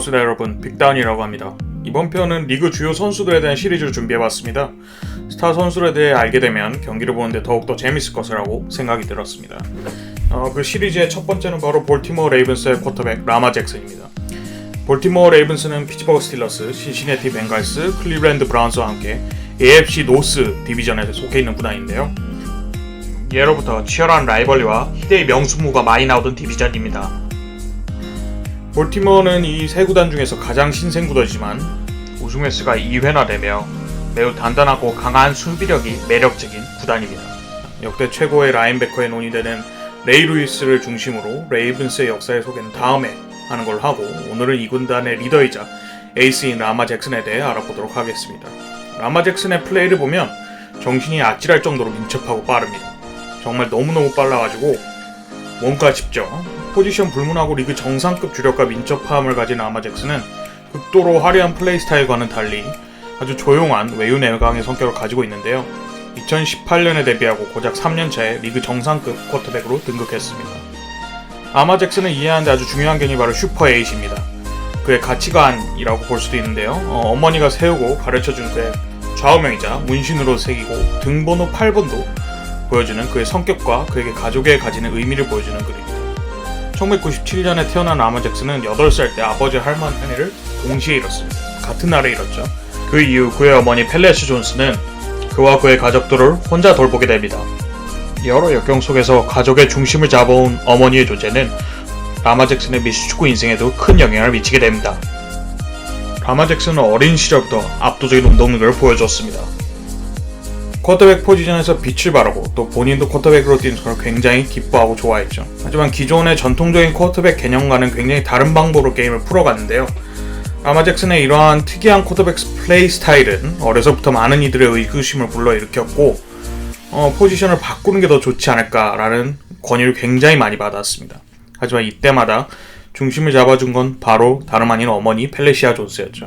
반갑습니다 여러분, 빅다운이라고 합니다. 이번 편은 리그 주요 선수들에 대한 시리즈를 준비해봤습니다. 스타 선수들에 대해 알게 되면 경기를 보는데 더욱더 재밌을 것이라고 생각이 들었습니다. 그 시리즈의 첫 번째는 바로 볼티모어 레이븐스의 쿼터백 라마 잭슨입니다. 볼티모어 레이븐스는 피츠버그 스틸러스, 신시내티 벵갈스, 클리블랜드 브라운스와 함께 AFC 노스 디비전에 속해 있는 구단인데요. 예로부터 치열한 라이벌리와 희대의 명승부가 많이 나오던 디비전입니다. 볼티모어는 이 세 구단 중에서 가장 신생 구단이지만 우승 횟수가 2회나 되며 매우 단단하고 강한 수비력이 매력적인 구단입니다. 역대 최고의 라인베커에 논의되는 레이 루이스를 중심으로 레이븐스의 역사에 소개는 다음에 하는 걸로 하고, 오늘은 이 군단의 리더이자 에이스인 라마 잭슨에 대해 알아보도록 하겠습니다. 라마 잭슨의 플레이를 보면 정신이 아찔할 정도로 민첩하고 빠릅니다. 정말 너무너무 빨라가지고 뭔가 싶죠. 포지션 불문하고 리그 정상급 주력과 민첩함을 가진 라마 잭슨은 극도로 화려한 플레이 스타일과는 달리 아주 조용한 외유내강의 성격을 가지고 있는데요. 2018년에 데뷔하고 고작 3년차에 리그 정상급 쿼터백으로 등극했습니다. 라마 잭슨은 이해하는데 아주 중요한 개념이 바로 슈퍼 8입니다. 그의 가치관이라고 볼 수도 있는데요. 어머니가 세우고 가르쳐준 그의 좌우명이자 문신으로 새기고 등번호 8번도 보여주는 그의 성격과 그에게 가족에 가지는 의미를 보여주는 그림입니다. 1997년에 태어난 라마 잭슨은 8살 때 아버지 할머니를 동시에 잃었습니다. 같은 날에 잃었죠. 그 이후 그의 어머니 펠레스 존스는 그와 그의 가족들을 혼자 돌보게 됩니다. 여러 역경 속에서 가족의 중심을 잡아온 어머니의 존재는 라마 잭슨의 미식축구 인생에도 큰 영향을 미치게 됩니다. 라마 잭슨은 어린 시절부터 압도적인 운동 능력을 보여줬습니다. 쿼터백 포지션에서 빛을 발하고 또 본인도 쿼터백으로 뛰는 걸 굉장히 기뻐하고 좋아했죠. 하지만 기존의 전통적인 쿼터백 개념과는 굉장히 다른 방법으로 게임을 풀어갔는데요. 라마 잭슨의 이러한 특이한 쿼터백 플레이 스타일은 어려서부터 많은 이들의 의구심을 불러일으켰고 포지션을 바꾸는 게 더 좋지 않을까라는 권유를 굉장히 많이 받았습니다. 하지만 이때마다 중심을 잡아준 건 바로 다름 아닌 어머니 펠레시아 존스였죠.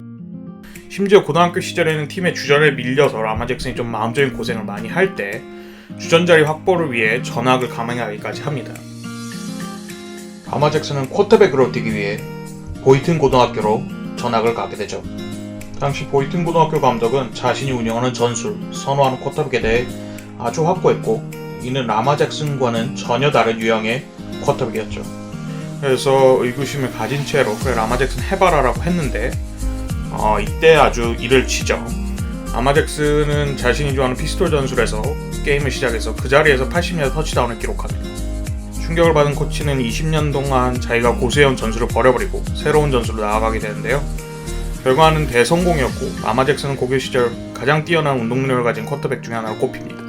심지어 고등학교 시절에는 팀의 주전에 밀려서 라마 잭슨이 좀 마음적인 고생을 많이 할 때 주전 자리 확보를 위해 전학을 감행하기까지 합니다. 라마 잭슨은 쿼터백으로 뛰기 위해 보이튼 고등학교로 전학을 가게 되죠. 당시 보이튼 고등학교 감독은 자신이 운영하는 전술, 선호하는 쿼터백에 대해 아주 확고했고, 이는 라마 잭슨과는 전혀 다른 유형의 쿼터백이었죠. 그래서 의구심을 가진 채로 그래 라마 잭슨 해봐라라고 했는데 이때 아주 이를 치죠. 라마 잭슨은 자신이 좋아하는 피스톨 전술에서 게임을 시작해서 그 자리에서 80야드 터치다운을 기록합니다. 충격을 받은 코치는 20년 동안 자기가 고수해온 전술을 버려버리고 새로운 전술로 나아가게 되는데요. 결과는 대성공이었고 라마 잭슨은 고교 시절 가장 뛰어난 운동 능력을 가진 쿼터백 중에 하나로 꼽힙니다.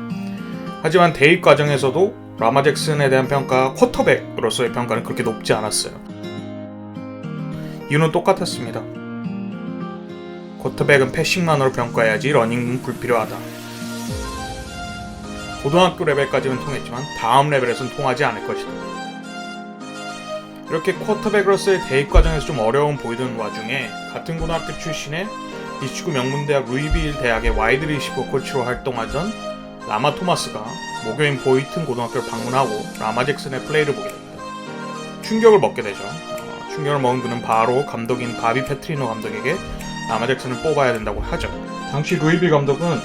하지만 대입 과정에서도 라마 잭슨에 대한 평가, 쿼터백으로서의 평가는 그렇게 높지 않았어요. 이유는 똑같았습니다. 쿼터백은 패싱만으로 평가해야지 러닝은 불필요하다. 고등학교 레벨까지는 통했지만 다음 레벨에서는 통하지 않을 것이다. 이렇게 쿼터백으로서의 대입 과정에서 좀 어려움 보이던 와중에 같은 고등학교 출신의 미식축구 명문대학 루이빌 대학의 와이드 리시버 코치로 활동하던 라마 토마스가 모교인 보이튼 고등학교를 방문하고 라마 잭슨의 플레이를 보게 됩니다. 충격을 먹게 되죠. 충격을 먹은 그는 바로 감독인 바비 페트리노 감독에게 라마 잭슨을 뽑아야 된다고 하죠. 당시 루이빌 감독은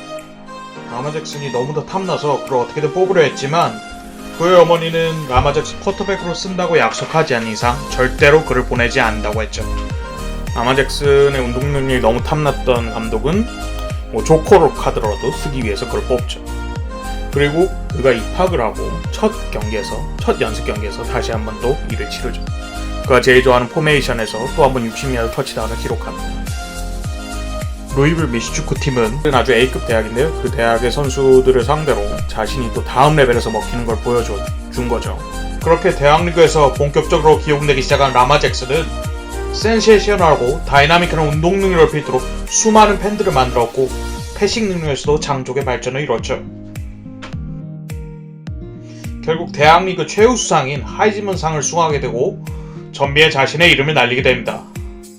라마 잭슨이 너무도 탐나서 그를 어떻게든 뽑으려 했지만 그의 어머니는 라마 잭슨 쿼터백으로 쓴다고 약속하지 않는 이상 절대로 그를 보내지 않는다고 했죠. 라마 잭슨의 운동 능력이 너무 탐났던 감독은 조커로 카드로라도 쓰기 위해서 그를 뽑죠. 그리고 그가 입학을 하고 첫 연습 경기에서 다시 한 번 또 이를 치르죠. 그가 제일 좋아하는 포메이션에서 또 한 번 60야드 터치다운을 기록합니다. 루이빌 미식축구팀은 아주 A급 대학인데요. 그 대학의 선수들을 상대로 자신이 또 다음 레벨에서 먹히는 걸 보여준 거죠. 그렇게 대학 리그에서 본격적으로 기용되기 시작한 라마 잭슨은 센세이셔널하고 다이나믹한 운동 능력을 필두로 수많은 팬들을 만들었고 패싱 능력에서도 장족의 발전을 이뤘죠. 결국 대학 리그 최우수상인 하이즈먼 상을 수상하게 되고 전미에 자신의 이름을 날리게 됩니다.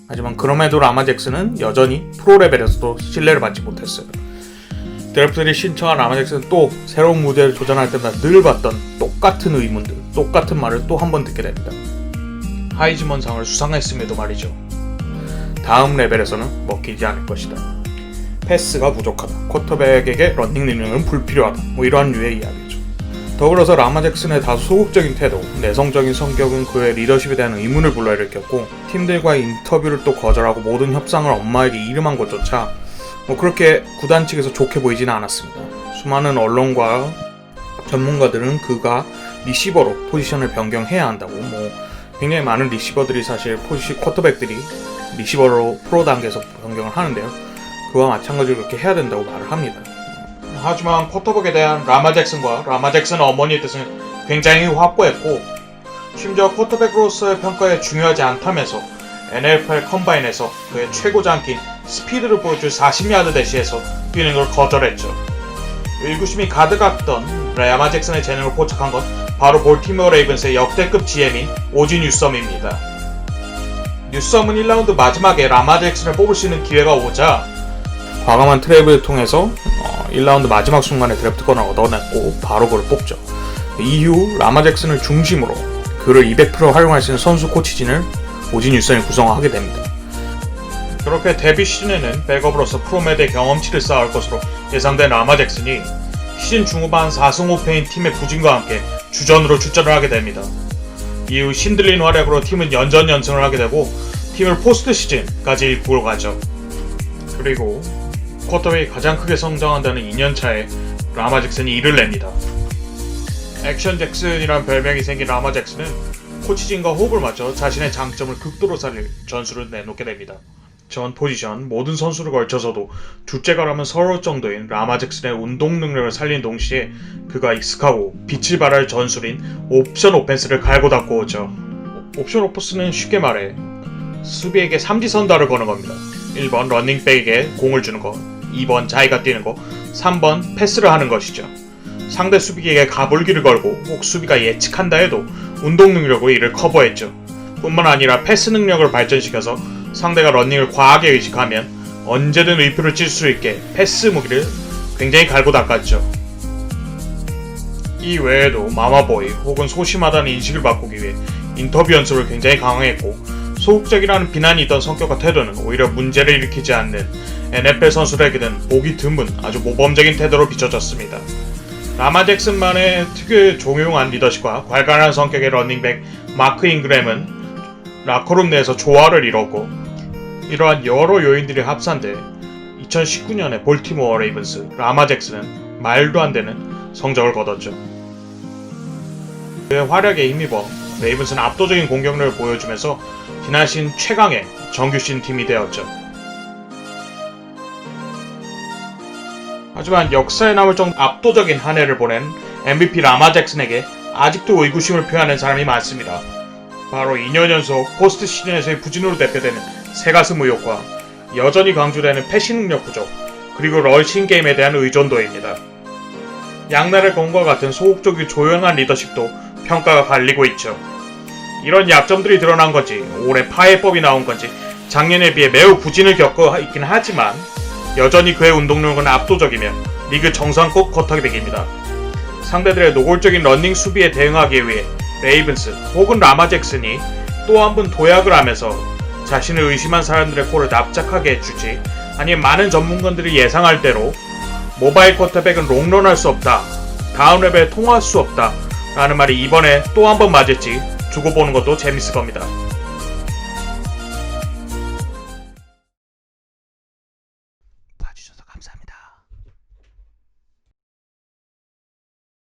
하지만 그럼에도 라마 잭슨은 여전히 프로 레벨에서도 신뢰를 받지 못했어요. 드래프트들이 신청한 라마 잭슨은 또 새로운 무대를 도전할 때마다 늘 봤던 똑같은 의문들, 똑같은 말을 또 한 번 듣게 됩니다. 하이즈먼 상을 수상했음에도 말이죠. 다음 레벨에서는 먹히지 않을 것이다. 패스가 부족하다. 쿼터백에게 러닝 능력은 불필요하다. 이러한 류의 이야기죠. 더불어서 라마 잭슨의 다소 소극적인 태도, 내성적인 성격은 그의 리더십에 대한 의문을 불러일으켰고 팀들과의 인터뷰를 또 거절하고 모든 협상을 엄마에게 이름한 것조차 그렇게 구단 측에서 좋게 보이지는 않았습니다. 수많은 언론과 전문가들은 그가 리시버로 포지션을 변경해야 한다고 굉장히 많은 리시버들이 사실 쿼터백들이 리시버로 프로 단계에서 변경을 하는데요. 그와 마찬가지로 그렇게 해야 된다고 말을 합니다. 하지만 쿼터백에 대한 라마 잭슨과 라마 잭슨 어머니의 뜻은 굉장히 확고했고 심지어 쿼터백으로서의 평가에 중요하지 않다면서 NFL 컴바인에서 그의 최고 장기인 스피드를 보여줄 40야드 대시에서 뛰는 걸 거절했죠. 의구심이 가득했던 라마 잭슨의 재능을 포착한 건 바로 볼티모어 레이븐스의 역대급 GM인 오지 뉴섬입니다. 뉴섬은 1라운드 마지막에 라마 잭슨을 뽑을 수 있는 기회가 오자 과감한 트레이드를 통해서 1라운드 마지막 순간에 드래프트권을 얻어냈고 바로 그를 뽑죠. 이후 라마 잭슨을 중심으로 그를 200% 활용할 수 있는 선수 코치진을 오지 뉴섬이 구성하게 됩니다. 그렇게 데뷔 시즌에는 백업으로서 프로메드의 경험치를 쌓을 것으로 예상된 라마 잭슨이 시즌 중후반 4승 5패인 팀의 부진과 함께 주전으로 출전을 하게 됩니다. 이후 신들린 활약으로 팀은 연전연승을 하게 되고 팀을 포스트 시즌까지 이끌고 가죠. 그리고 쿼터백이 가장 크게 성장한다는 2년차에 라마 잭슨이 이를 냅니다. 액션 잭슨이란 별명이 생긴 라마 잭슨은 코치진과 호흡을 맞춰 자신의 장점을 극도로 살릴 전술을 내놓게 됩니다. 전 포지션 모든 선수를 걸쳐서도 둘째가라면 서러울 정도인 라마 잭슨의 운동 능력을 살린 동시에 그가 익숙하고 빛을 발할 전술인 옵션 오펜스를 갈고 닦고 오죠. 옵션 오펜스는 쉽게 말해 수비에게 삼지선다를 거는 겁니다. 1번 러닝백에게 공을 주는 것, 2번 자기가 뛰는 것, 3번 패스를 하는 것이죠. 상대 수비에게 가불기를 걸고 혹 수비가 예측한다 해도 운동 능력으로 이를 커버했죠. 뿐만 아니라 패스 능력을 발전시켜서 상대가 러닝을 과하게 의식하면 언제든 의표를 찔 수 있게 패스 무기를 굉장히 갈고 닦았죠. 이 외에도 마마보이 혹은 소심하다는 인식을 바꾸기 위해 인터뷰 연습을 굉장히 강화했고 소극적이라는 비난이 있던 성격과 태도는 오히려 문제를 일으키지 않는 NFL 선수들에게는 보기 드문 아주 모범적인 태도로 비춰졌습니다. 라마 잭슨만의 특유의 조용한 리더십과 괄괄한 성격의 러닝백 마크 잉그램은 라커룸 내에서 조화를 이뤘고 이러한 여러 요인들이 합산돼 2019년에 볼티모어 레이븐스 라마 잭슨은 말도 안 되는 성적을 거뒀죠. 그의 활약에 힘입어 레이븐스는 압도적인 공격력을 보여주면서 지난 시즌 최강의 정규 시즌 팀이 되었죠. 하지만 역사에 남을 정도 압도적인 한 해를 보낸 MVP 라마 잭슨에게 아직도 의구심을 표하는 사람이 많습니다. 바로 2년 연속 포스트 시즌에서의 부진으로 대표되는 새가슴 의혹과 여전히 강조되는 패싱 능력 부족, 그리고 러싱 게임에 대한 의존도입니다. 양날의 검과 같은 소극적이고 조용한 리더십도 평가가 갈리고 있죠. 이런 약점들이 드러난 건지 올해 파해법이 나온 건지 작년에 비해 매우 부진을 겪어 있긴 하지만 여전히 그의 운동력은 압도적이며 리그 정상급 쿼터백입니다. 상대들의 노골적인 러닝 수비에 대응하기 위해 레이븐스 혹은 라마 잭슨이 또 한 번 도약을 하면서 자신을 의심한 사람들의 코를 납작하게 해주지, 아니면 많은 전문가들이 예상할 대로 모바일 쿼터백은 롱런할 수 없다, 다음 레벨에 통화할 수 없다 라는 말이 이번에 또 한 번 맞을지 두고 보는 것도 재밌을 겁니다.